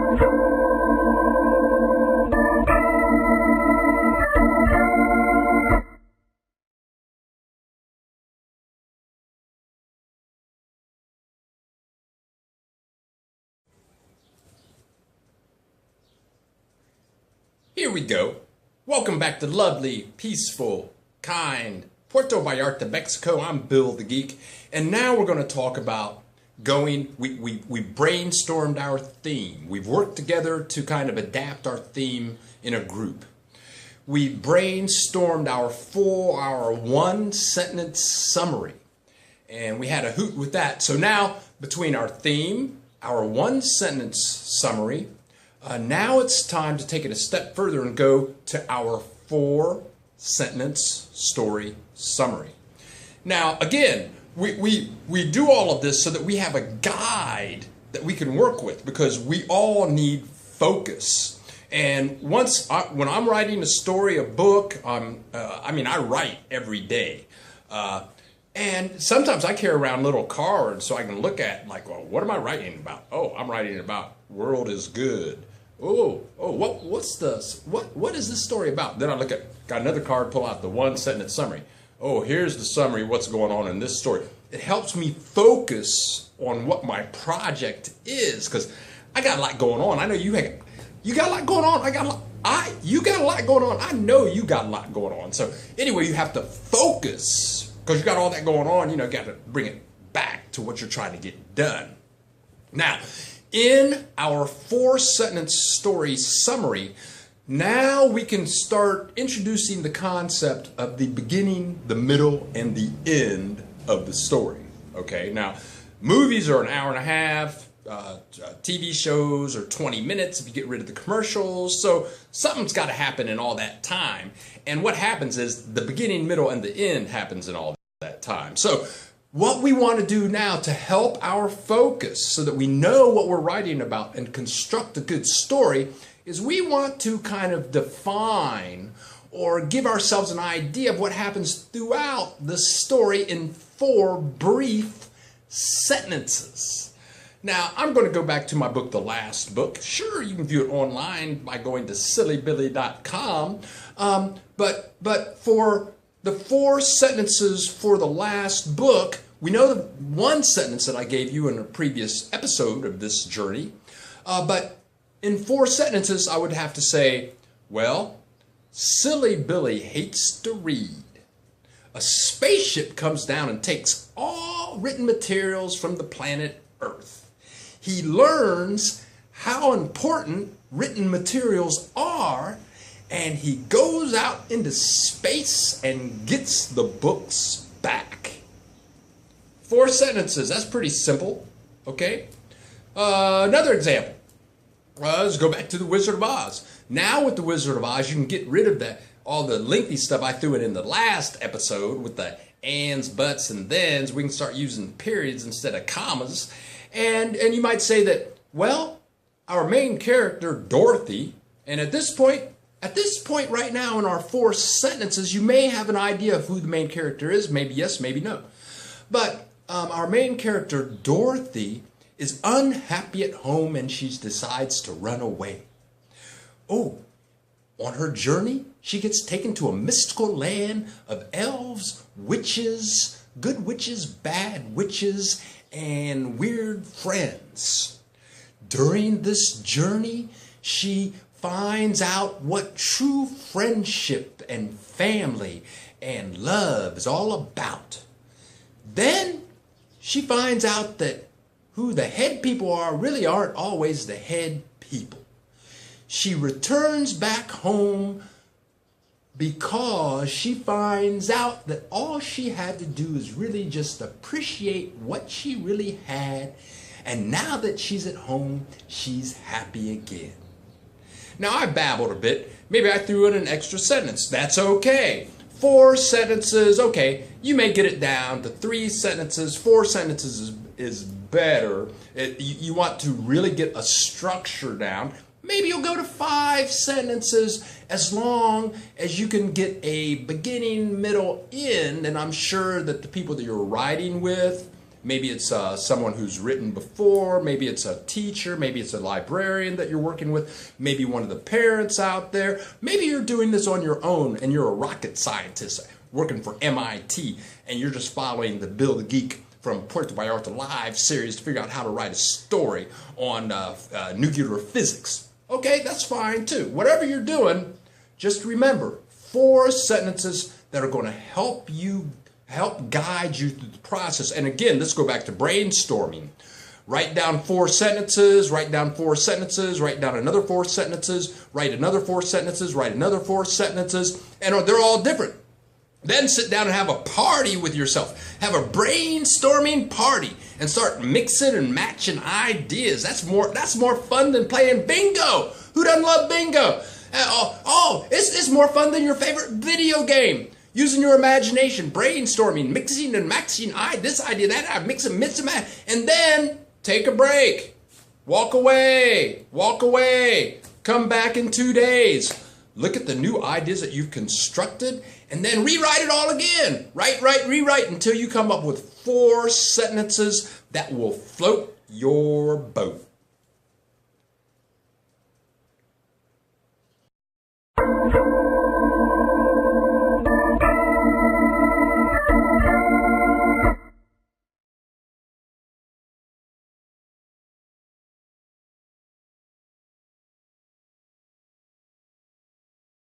Here we go. Welcome back to lovely, peaceful, kind Puerto Vallarta, Mexico. I'm Bill the Geek, and now we're going to talk about we brainstormed our theme. We've worked together to kind of adapt our theme in a group. We brainstormed our one-sentence summary, and we had a hoot with that. So now, between our theme, our one-sentence summary, now it's time to take it a step further and go to our four-sentence story summary. Now, again, we do all of this so that we have a guide that we can work with, because we all need focus. And when I'm writing a story, a book, I write every day. And sometimes I carry around little cards so I can look at, like, well, what am I writing about? Oh, I'm writing about world is good. What is this story about? Then I got another card, pull out the one-sentence summary. Oh, here's the summary, what's going on in this story. It helps me focus on what my project is, because I got a lot going on. I know you got a lot going on. You got a lot going on. I know you got a lot going on. So anyway, you have to focus, because you got all that going on. You got to bring it back to what you're trying to get done. Now, in our four-sentence story summary, now we can start introducing the concept of the beginning, the middle, and the end of the story. Okay, now movies are an hour and a half, TV shows are 20 minutes if you get rid of the commercials, so something's got to happen in all that time. And what happens is the beginning, middle, and the end happens in all that time. So what we want to do now to help our focus so that we know what we're writing about and construct a good story is we want to kind of define or give ourselves an idea of what happens throughout the story in four brief sentences. Now, I'm going to go back to my book, The Last Book. Sure, you can view it online by going to sillybilly.com. But for the four sentences for the last book, we know the one sentence that I gave you in a previous episode of this journey. But in four sentences, I would have to say, well, Silly Billy hates to read. A spaceship comes down and takes all written materials from the planet Earth. He learns how important written materials are, and he goes out into space and gets the books back. Four sentences, that's pretty simple, okay? Another example, let's go back to The Wizard of Oz. Now with The Wizard of Oz, you can get rid of all the lengthy stuff I threw in the last episode with the ands, buts, and thens. We can start using periods instead of commas. And you might say that, well, our main character, Dorothy, and at this point right now in our four sentences, you may have an idea of who the main character is. Maybe yes, maybe no. But our main character, Dorothy, is unhappy at home and she decides to run away. Oh, on her journey, she gets taken to a mystical land of elves, witches, good witches, bad witches, and weird friends. During this journey, she finds out what true friendship and family and love is all about. Then she finds out that who the head people are really aren't always the head people. She returns back home because she finds out that all she had to do is really just appreciate what she really had, and now that she's at home, she's happy again. Now, I babbled a bit. Maybe I threw in an extra sentence. That's okay. Four sentences, okay. You may get it down to three sentences. Four sentences is better. You want to really get a structure down. Maybe you'll go to five sentences as long as you can get a beginning, middle, end. And I'm sure that the people that you're writing with Maybe it's someone who's written before. Maybe it's a teacher. Maybe it's a librarian that you're working with. Maybe one of the parents out there. Maybe you're doing this on your own and you're a rocket scientist working for MIT and you're just following the Bill the Geek from Puerto Vallarta Live series to figure out how to write a story on nuclear physics. Okay, that's fine too. Whatever you're doing, just remember 4 sentences that are going to help guide you through the process. And again, let's go back to brainstorming. Write down 4 sentences, write down 4 sentences, write down another 4 sentences, write another 4 sentences, write another 4 sentences, and they're all different. Then sit down and have a party with yourself. Have a brainstorming party and start mixing and matching ideas. That's more fun than playing bingo. Who doesn't love bingo? It's more fun than your favorite video game. Using your imagination, brainstorming, mixing and matching this idea, that idea, mix and match, and then take a break. Walk away. Come back in 2 days. Look at the new ideas that you've constructed and then rewrite it all again. Write, rewrite until you come up with 4 sentences that will float your boat.